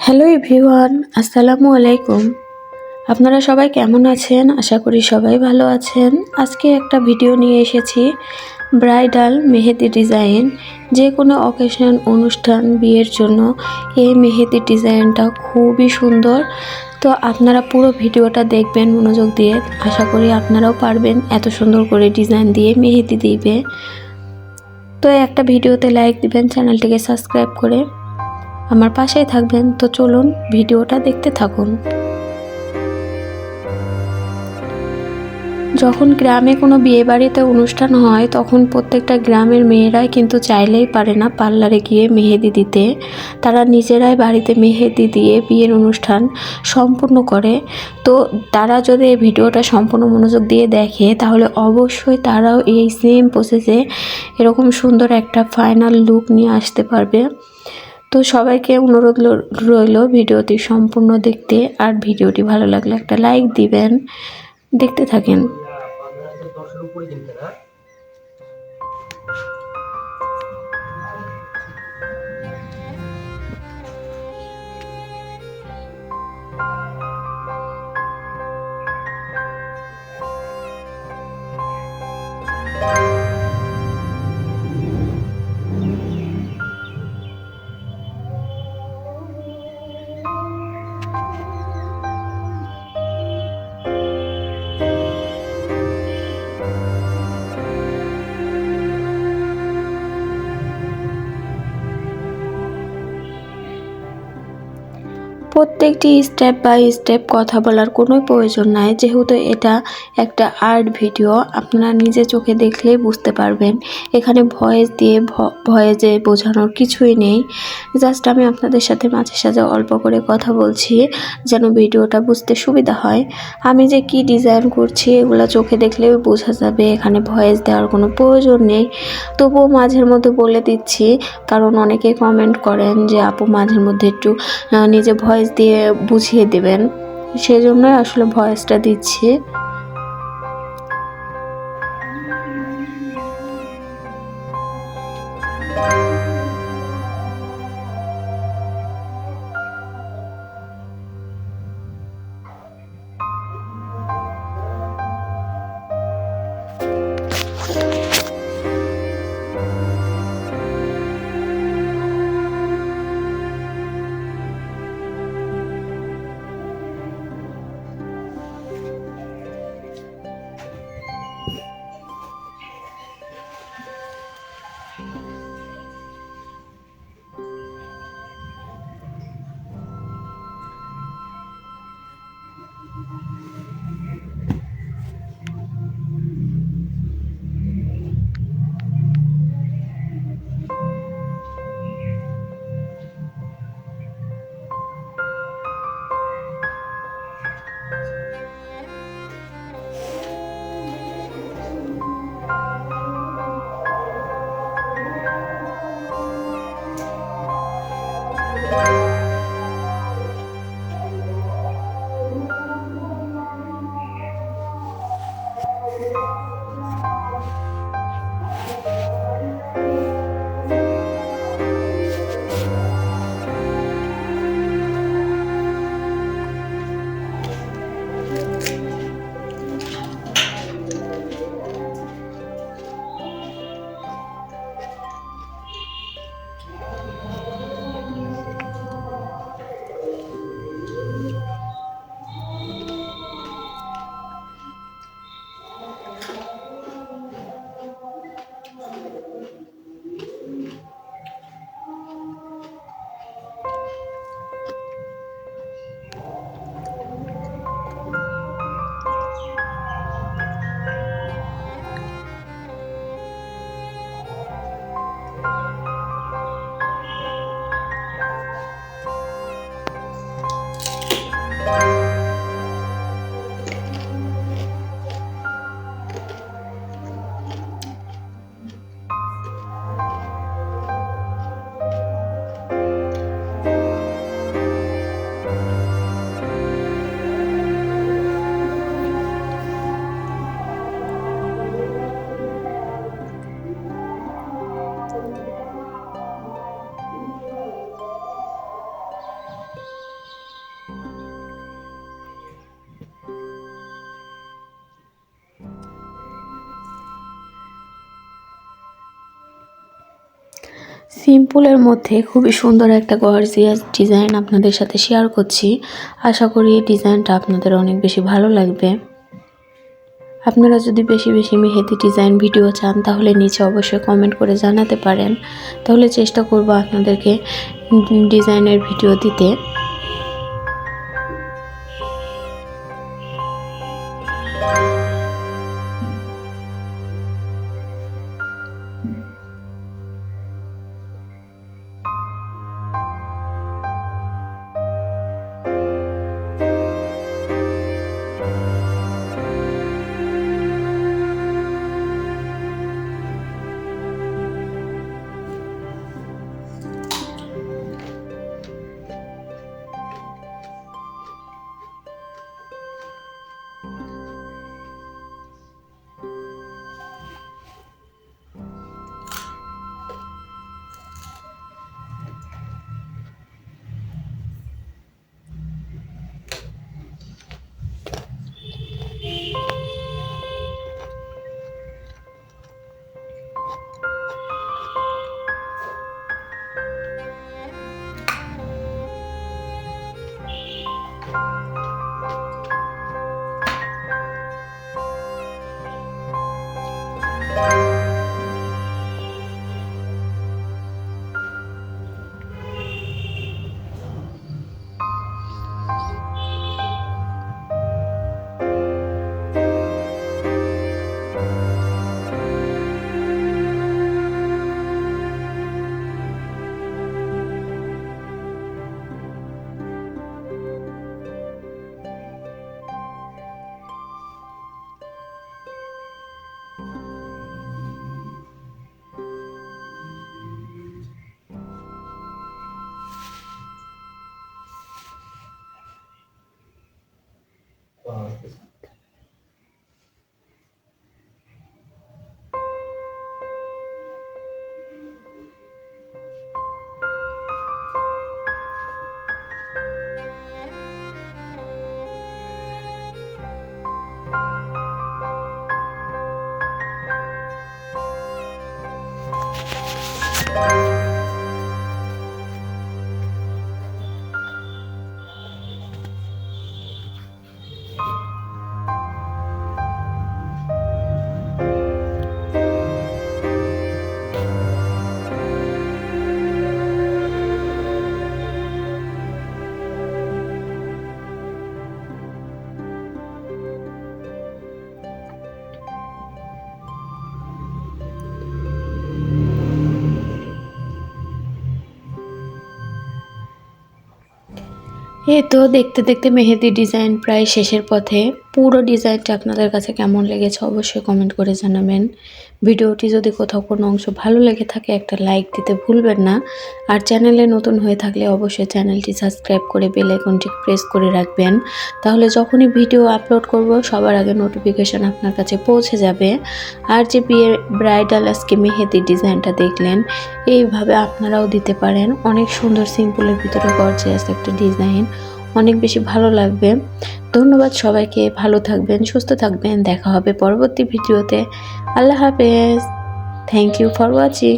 Hello everyone, আসসালামু আলাইকুম। আপনারা সবাই কেমন আছেন? আশা করি সবাই ভালো আছেন। আজকে একটা ভিডিও নিয়ে এসেছি ব্রাইডাল মেহেদি ডিজাইন। যে কোনো অকেশন, অনুষ্ঠান, বিয়ের জন্য এই মেহেদি ডিজাইনটা খুবই সুন্দর। তো আপনারা পুরো ভিডিওটা দেখবেন মনোযোগ দিয়ে। আশা করি আপনারাও পারবেন এত সুন্দর করে ডিজাইন দিয়ে মেহেদি দিবে। তো একটা ভিডিওতে লাইক দিবেন, চ্যানেলটিকে সাবস্ক্রাইব করে আমার পাশেই থাকবেন। তো চলুন ভিডিওটা দেখতে থাকুন। যখন গ্রামে কোনো বিয়েবাড়িতে অনুষ্ঠান হয় তখন প্রত্যেকটা গ্রামের মেয়েরাই কিন্তু চাইলেই পারে না পার্লারে গিয়ে মেহেদি দিতে। তারা নিজেরাই বাড়িতে মেহেদি দিয়ে বিয়ের অনুষ্ঠান সম্পূর্ণ করে। তো তারা যদি এই ভিডিওটা সম্পূর্ণ মনোযোগ দিয়ে দেখে তাহলে অবশ্যই তারাও এই সেম প্রসেসে এরকম সুন্দর একটা ফাইনাল লুক নিয়ে আসতে পারবে। তো সবাইকে অনুরোধ রইল ভিডিওটি সম্পূর্ণ দেখতে। আর ভিডিওটি ভালো লাগলে একটা লাইক দিবেন। দেখতে থাকেন। প্রত্যেকটি স্টেপ বাই স্টেপ কথা বলার কোনো প্রয়োজন নাই, যেহেতু এটা একটা আর্ট ভিডিও। আপনারা নিজে চোখে দেখলেই বুঝতে পারবেন। এখানে ভয়েস দিয়ে ভয়েসে বোঝানোর কিছুই নেই। জাস্ট আমি আপনাদের সাথে মাঝে সাঝে অল্প করে কথা বলছি যেন ভিডিওটা বুঝতে সুবিধা হয়। আমি যে কি ডিজাইন করছি এগুলো চোখে দেখলেও বোঝা যাবে, এখানে ভয়েস দেওয়ার কোনো প্রয়োজন নেই। তবুও মাঝের মধ্যে বলে দিচ্ছি, কারণ অনেকে কমেন্ট করেন যে আপু মাঝের মধ্যে একটু নিজে ভয়েস দিয়ে বুঝিয়ে দেবেন, সেজন্যই আসলে ভয়েসটা দিচ্ছি। সিম্পলের মধ্যে খুবই সুন্দর একটা গর্জিয়াস ডিজাইন আপনাদের সাথে শেয়ার করছি। আশা করি এই ডিজাইনটা আপনাদের অনেক বেশি ভালো লাগবে। আপনারা যদি বেশি বেশি মেহেদি ডিজাইন ভিডিও চান তাহলে নিচে অবশ্যই কমেন্ট করে জানাতে পারেন, তাহলে চেষ্টা করব আপনাদেরকে ডিজাইনের ভিডিও দিতে। এই তো দেখতে দেখতে মেহেদি ডিজাইন প্রায় শেষের পথে। পুরো ডিজাইনটা আপনাদের কাছে কেমন লেগেছে অবশ্যই কমেন্ট করে জানাবেন। ভিডিওটি যদি কোথাও কোনো অংশ ভালো লেগে থাকে একটা লাইক দিতে ভুলবেন না। আর চ্যানেলে নতুন হয়ে থাকলে অবশ্যই চ্যানেলটি সাবস্ক্রাইব করে বেল আইকনটি প্রেস করে রাখবেন, তাহলে যখনই ভিডিও আপলোড করব সবার আগে নোটিফিকেশন আপনার কাছে পৌঁছে যাবে। আর যে বিয়ের ব্রাইডাল আজকে মেহেদি ডিজাইনটা দেখলেন, এইভাবে আপনারাও দিতে পারেন। অনেক সুন্দর সিম্পলের ভিতরে গর্জিয়াস একটা ডিজাইন, অনেক বেশি ভালো লাগবে। ধন্যবাদ সবাইকে, ভালো থাকবেন, সুস্থ থাকবেন, দেখা হবে পরবর্তী ভিডিওতে। আল্লাহ হাফেজ। Thank you for watching.